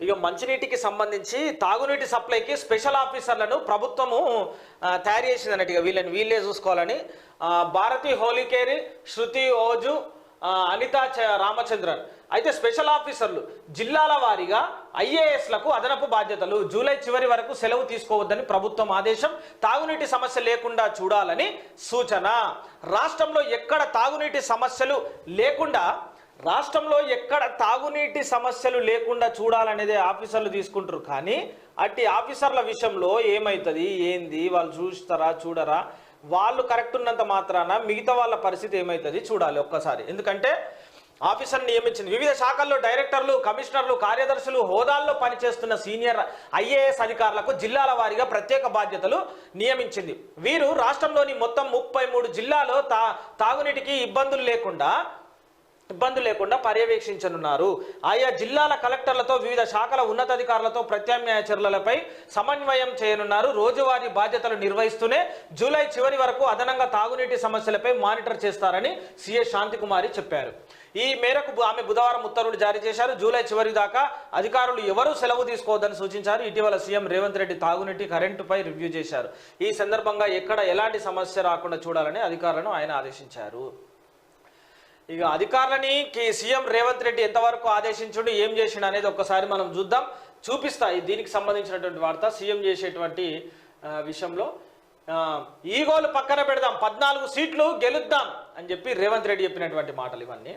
ఇక మంచినీటికి సంబంధించి తాగునీటి సప్లైకి స్పెషల్ ఆఫీసర్లను ప్రభుత్వము తయారు చేసింది అన్నట్టుగా వీళ్ళే చూసుకోవాలని. భారతి హోలీకేరి, శృతి ఓజు, అనిత రామచంద్రన్. అయితే స్పెషల్ ఆఫీసర్లు జిల్లాల వారీగా ఐఏఎస్లకు అదనపు బాధ్యతలు. జూలై చివరి వరకు సెలవు తీసుకోవద్దని ప్రభుత్వం ఆదేశం. తాగునీటి సమస్య లేకుండా చూడాలని సూచన. రాష్ట్రంలో ఎక్కడ తాగునీటి సమస్యలు లేకుండా చూడాలనేదే ఆఫీసర్లు తీసుకుంటారు. కానీ అట్టి ఆఫీసర్ల విషయంలో ఏమవుతుంది ఏంది, వాళ్ళు చూస్తారా చూడరా, వాళ్ళు కరెక్ట్ ఉన్నంత మాత్రాన మిగతా వాళ్ళ పరిస్థితి ఏమవుతుంది చూడాలి ఒక్కసారి. ఎందుకంటే ఆఫీసర్ని నియమించింది. వివిధ శాఖల్లో డైరెక్టర్లు, కమిషనర్లు, కార్యదర్శులు హోదాల్లో పనిచేస్తున్న సీనియర్ ఐఏఎస్ అధికారులకు జిల్లాల వారీగా ప్రత్యేక బాధ్యతలు నియమించింది. వీరు రాష్ట్రంలోని మొత్తం 33 జిల్లాలో తాగునీటికి ఇబ్బందులు లేకుండా పర్యవేక్షించనున్నారు. ఆయా జిల్లాల కలెక్టర్లతో, వివిధ శాఖల ఉన్నతాధికారులతో ప్రత్యామ్నాయ చర్యలపై సమన్వయం చేయనున్నారు. రోజువారీ బాధ్యతలు నిర్వహిస్తూనే జూలై చివరి వరకు అదనంగా తాగునీటి సమస్యలపై మానిటర్ చేస్తారని సిఏ శాంతికుమారి చెప్పారు. ఈ మేరకు ఆమె బుధవారం ఉత్తర్వులు జారీ చేశారు. జూలై చివరి దాకా అధికారులు ఎవరూ సెలవు తీసుకోవద్దని సూచించారు. ఇటీవల సీఎం రేవంత్ రెడ్డి తాగునీటి, కరెంటుపై రివ్యూ చేశారు. ఈ సందర్భంగా ఎక్కడ ఎలాంటి సమస్య రాకుండా చూడాలని అధికారులను ఆయన ఆదేశించారు. ఇక అధికారులని సీఎం రేవంత్ రెడ్డి ఎంతవరకు ఆదేశించుండు, ఏం చేసిండు అనేది ఒక్కసారి మనం చూపిస్తాయి. దీనికి సంబంధించినటువంటి వార్త సీఎం చేసేటువంటి విషయంలో ఈగోలు పక్కన పెడదాం, 14 సీట్లు గెలుద్దాం అని చెప్పి రేవంత్ రెడ్డి చెప్పినటువంటి మాటలు ఇవన్నీ.